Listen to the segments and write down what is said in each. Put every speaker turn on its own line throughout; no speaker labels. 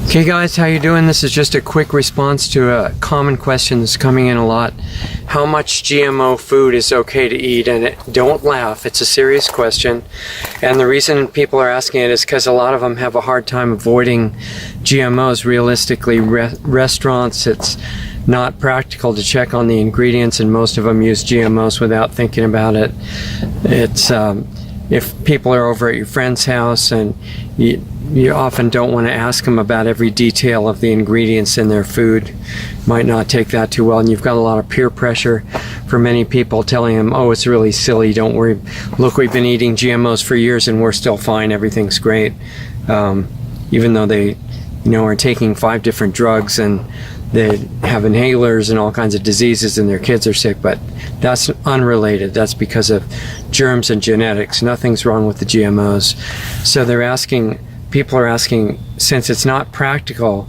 Okay guys, how you doing? This is just a quick response to a common question that's coming in a lot. How much GMO food is okay to eat? And don't laugh, it's a serious question. And the reason people are asking it is because a lot of them have a hard time avoiding GMOs. Realistically, restaurants, it's not practical to check on the ingredients, and most of them use GMOs without thinking about it. It's if people are over at your friend's house and you often don't want to ask them about every detail of the ingredients in their food, might not take that too well, and you've got a lot of peer pressure for many people telling them, oh, it's really silly, don't worry, look, we've been eating GMOs for years and we're still fine, everything's great, even though they are taking 5 different drugs and they have inhalers and all kinds of diseases and their kids are sick. But that's unrelated. That's because of germs and genetics. Nothing's wrong with the GMOs. So people are asking, since it's not practical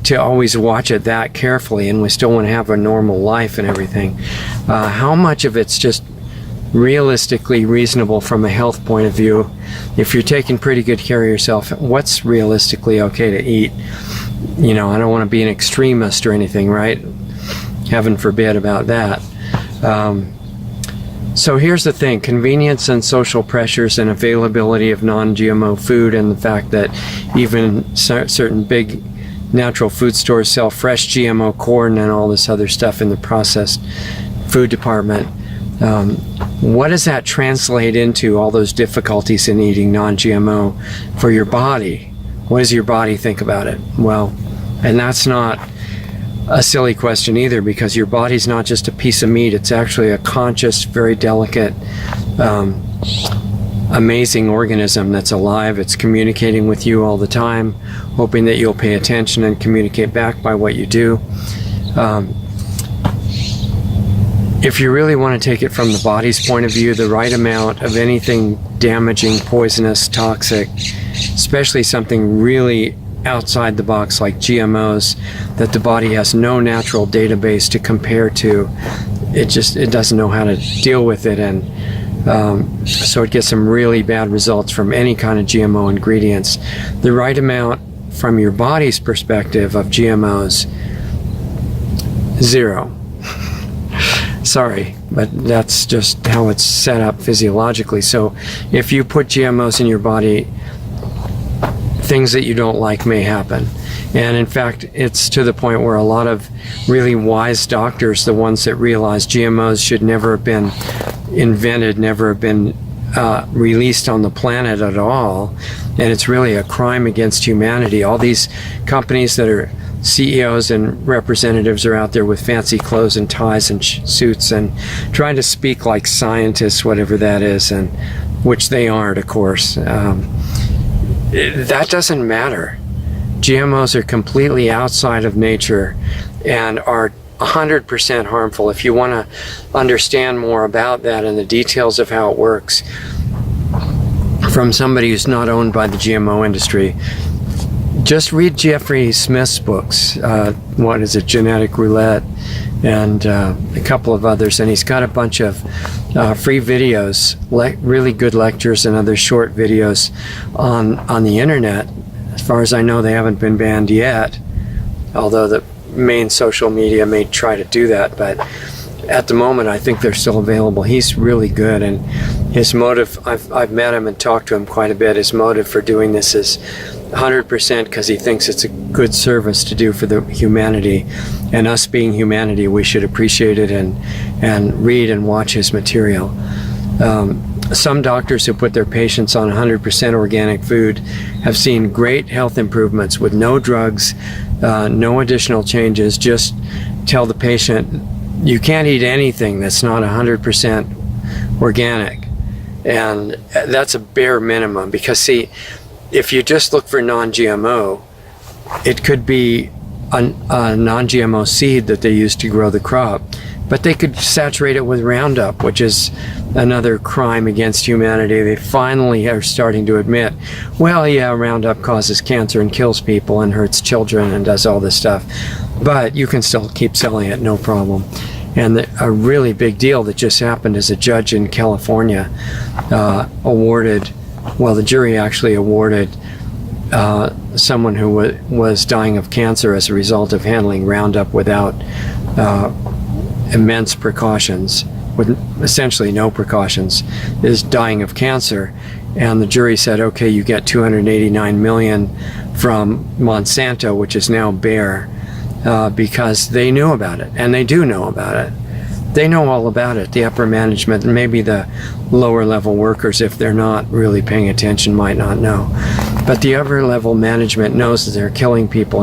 to always watch it that carefully and we still want to have a normal life and everything, how much of it's just realistically reasonable from a health point of view? If you're taking pretty good care of yourself, what's realistically okay to eat? I don't want to be an extremist or anything, right? Heaven forbid about that. So here's the thing: convenience and social pressures and availability of non-GMO food, and the fact that even certain big natural food stores sell fresh GMO corn and all this other stuff in the processed food department. What does that translate into, all those difficulties in eating non-GMO for your body? What does your body think about it? Well, and that's not a silly question either, because your body's not just a piece of meat. It's actually a conscious, very delicate, amazing organism that's alive. It's communicating with you all the time, hoping that you'll pay attention and communicate back by what you do. If you really want to take it from the body's point of view, the right amount of anything damaging, poisonous, toxic, especially something really outside the box like GMOs that the body has no natural database to compare to, it doesn't know how to deal with it, and so it gets some really bad results from any kind of GMO ingredients. The right amount from your body's perspective of GMOs, 0. Sorry, but that's just how it's set up physiologically. So if you put GMOs in your body, things that you don't like may happen. And in fact, it's to the point where a lot of really wise doctors, the ones that realize GMOs should never have been invented, never have been released on the planet at all, and it's really a crime against humanity. All these companies that are CEOs and representatives are out there with fancy clothes and ties and suits and trying to speak like scientists, whatever that is, and which they aren't, of course. That doesn't matter. GMOs are completely outside of nature and are 100% harmful. If you want to understand more about that and the details of how it works from somebody who's not owned by the GMO industry, just read Jeffrey Smith's books. What is it, Genetic Roulette, and a couple of others, and he's got a bunch of free videos, really good lectures and other short videos on the internet. As far as I know, they haven't been banned yet, although the main social media may try to do that, but at the moment I think they're still available. He's really good, and his motive, I've met him and talked to him quite a bit. His motive for doing this is 100% because he thinks it's a good service to do for the humanity, and us being humanity, we should appreciate it and read and watch his material. Some doctors who put their patients on 100% organic food have seen great health improvements with no drugs, no additional changes. Just tell the patient, you can't eat anything that's not 100% organic, and that's a bare minimum, because see, if you just look for non-GMO, it could be a non-GMO seed that they use to grow the crop, but they could saturate it with Roundup, which is another crime against humanity. They finally are starting to admit, well, yeah, Roundup causes cancer and kills people and hurts children and does all this stuff, but you can still keep selling it, no problem. And a really big deal that just happened is a judge in California awarded, well, the jury actually awarded someone who was dying of cancer as a result of handling Roundup without immense precautions, with essentially no precautions, is dying of cancer. And the jury said, okay, you get $289 million from Monsanto, which is now Bayer, because they knew about it, and they do know about it. They know all about it. The upper management, and maybe the lower level workers, if they're not really paying attention, might not know. But the upper level management knows that they're killing people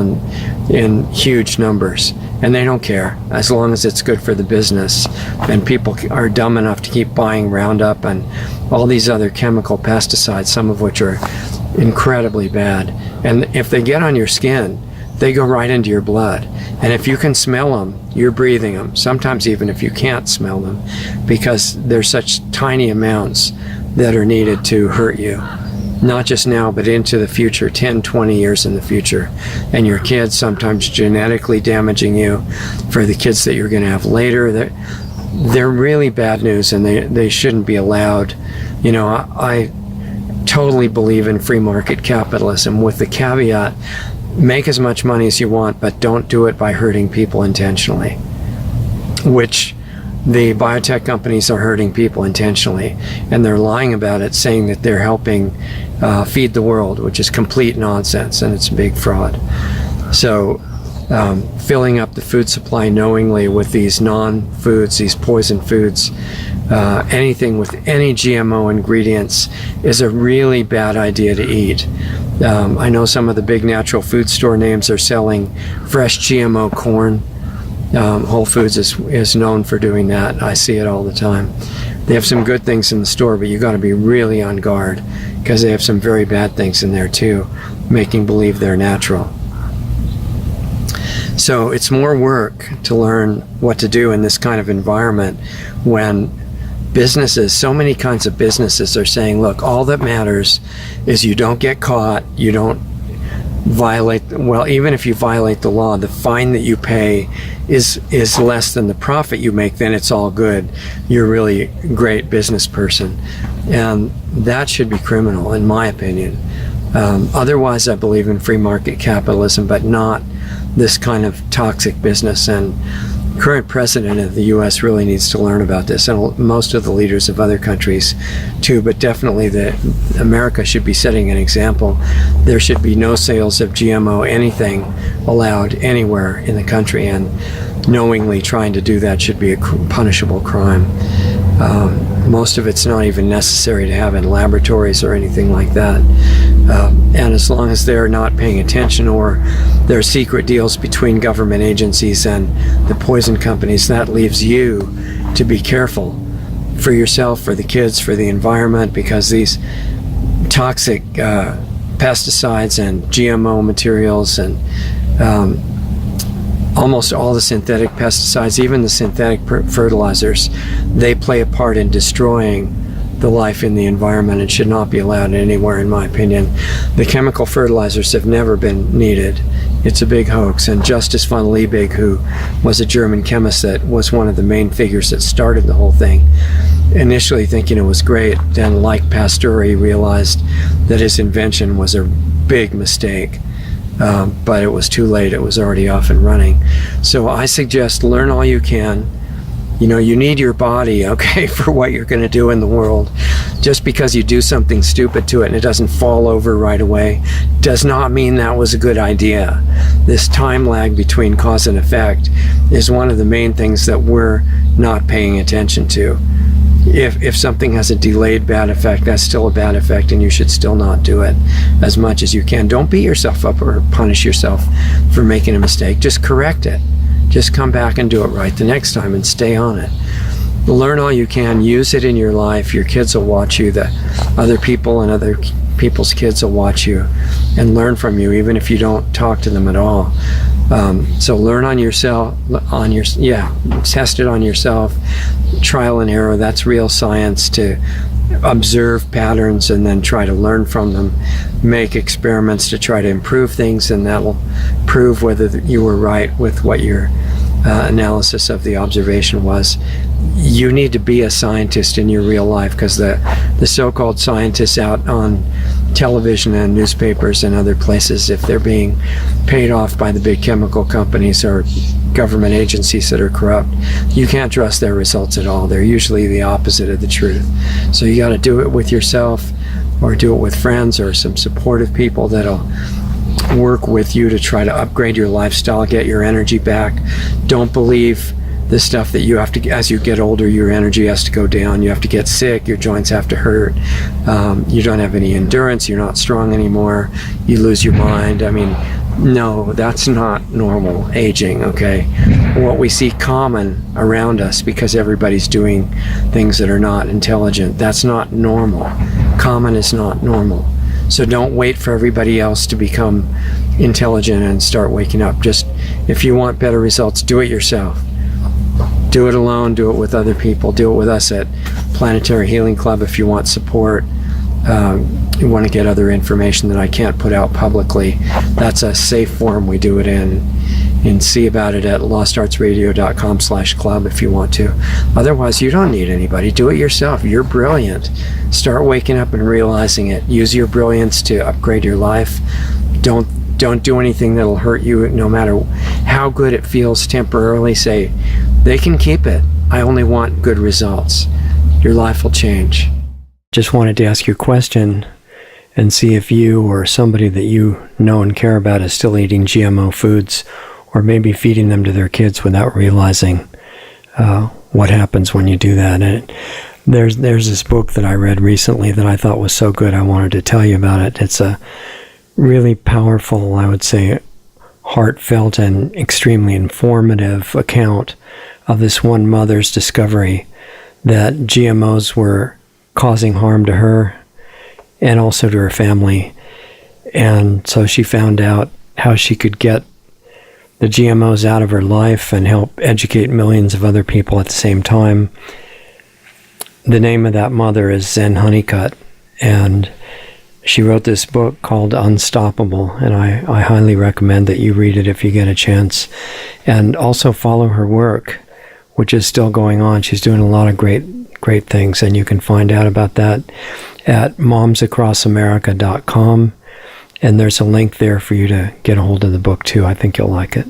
in huge numbers, and they don't care as long as it's good for the business. And people are dumb enough to keep buying Roundup and all these other chemical pesticides, some of which are incredibly bad. And if they get on your skin, they go right into your blood. And if you can smell them, you're breathing them. Sometimes even if you can't smell them, because there's such tiny amounts that are needed to hurt you. Not just now, but into the future, 10, 20 years in the future. And your kids, sometimes genetically damaging you for the kids that you're going to have later. They're really bad news, and they shouldn't be allowed. You know, I totally believe in free market capitalism, with the caveat, make as much money as you want, but don't do it by hurting people intentionally, which the biotech companies are hurting people intentionally, and they're lying about it, saying that they're helping feed the world, which is complete nonsense, and it's a big fraud. So filling up the food supply knowingly with these non-foods, these poison foods, anything with any GMO ingredients is a really bad idea to eat. I know some of the big natural food store names are selling fresh GMO corn. Whole Foods is known for doing that. I see it all the time. They have some good things in the store, but you got to be really on guard, because they have some very bad things in there too, making believe they're natural. So it's more work to learn what to do in this kind of environment, when businesses, so many kinds of businesses, are saying, look, all that matters is you don't get caught, you don't violate, well, even if you violate the law, the fine that you pay is less than the profit you make, then it's all good. You're really a great business person. And that should be criminal, in my opinion. Otherwise, I believe in free market capitalism, but not this kind of toxic business. And current president of the U.S. really needs to learn about this, and most of the leaders of other countries too, but definitely America should be setting an example. There should be no sales of GMO anything allowed anywhere in the country, and knowingly trying to do that should be a punishable crime. Most of it's not even necessary to have in laboratories or anything like that. And as long as they're not paying attention, or there are secret deals between government agencies and the poison companies, that leaves you to be careful for yourself, for the kids, for the environment, because these toxic pesticides and GMO materials and almost all the synthetic pesticides, even the synthetic fertilizers, they play a part in destroying the life in the environment and should not be allowed anywhere, in my opinion. The chemical fertilizers have never been needed. It's a big hoax. And Justus von Liebig, who was a German chemist that was one of the main figures that started the whole thing, initially thinking it was great, then like Pasteur, he realized that his invention was a big mistake. But it was too late. It was already off and running. So I suggest learn all you can. You know, you need your body, okay, for what you're going to do in the world. Just because you do something stupid to it and it doesn't fall over right away does not mean that was a good idea. This time lag between cause and effect is one of the main things that we're not paying attention to. If something has a delayed bad effect, that's still a bad effect, and you should still not do it as much as you can. Don't beat yourself up or punish yourself for making a mistake. Just correct it. Just come back and do it right the next time and stay on it. Learn all you can. Use it in your life. Your kids will watch you. The other people and other people's kids will watch you and learn from you, even if you don't talk to them at all. So learn on yourself, test it on yourself, trial and error. That's real science, to observe patterns and then try to learn from them, make experiments to try to improve things, and that will prove whether you were right with what your analysis of the observation was. You need to be a scientist in your real life, because the so-called scientists out on television and newspapers and other places, if they're being paid off by the big chemical companies or government agencies that are corrupt, you can't trust their results at all. They're usually the opposite of the truth. So you got to do it with yourself, or do it with friends or some supportive people that'll work with you to try to upgrade your lifestyle, get your energy back. Don't believe the stuff that you have to, as you get older, your energy has to go down, you have to get sick, your joints have to hurt, you don't have any endurance, you're not strong anymore, you lose your mind. I mean, no, that's not normal aging, okay? What we see common around us, because everybody's doing things that are not intelligent, that's not normal. Common is not normal. So don't wait for everybody else to become intelligent and start waking up. Just, if you want better results, do it yourself. Do it alone, do it with other people, do it with us at Planetary Healing Club if you want support. You want to get other information that I can't put out publicly. That's a safe forum we do it in. And see about it at lostartsradio.com/club if you want to. Otherwise, you don't need anybody. Do it yourself. You're brilliant. Start waking up and realizing it. Use your brilliance to upgrade your life. Don't do anything that'll hurt you, no matter how good it feels temporarily. Say, they can keep it. I only want good results. Your life will change. Just wanted to ask you a question and see if you or somebody that you know and care about is still eating GMO foods, or maybe feeding them to their kids without realizing what happens when you do that. And there's this book that I read recently that I thought was so good I wanted to tell you about it. It's a really powerful, I would say, heartfelt and extremely informative account of this one mother's discovery that GMOs were causing harm to her and also to her family. And so she found out how she could get the GMOs out of her life and help educate millions of other people at the same time. The name of that mother is Zen Honeycutt, and she wrote this book called Unstoppable, and I highly recommend that you read it if you get a chance, and also follow her work, which is still going on. She's doing a lot of great things, and you can find out about that at momsacrossamerica.com, and there's a link there for you to get a hold of the book too. I think you'll like it.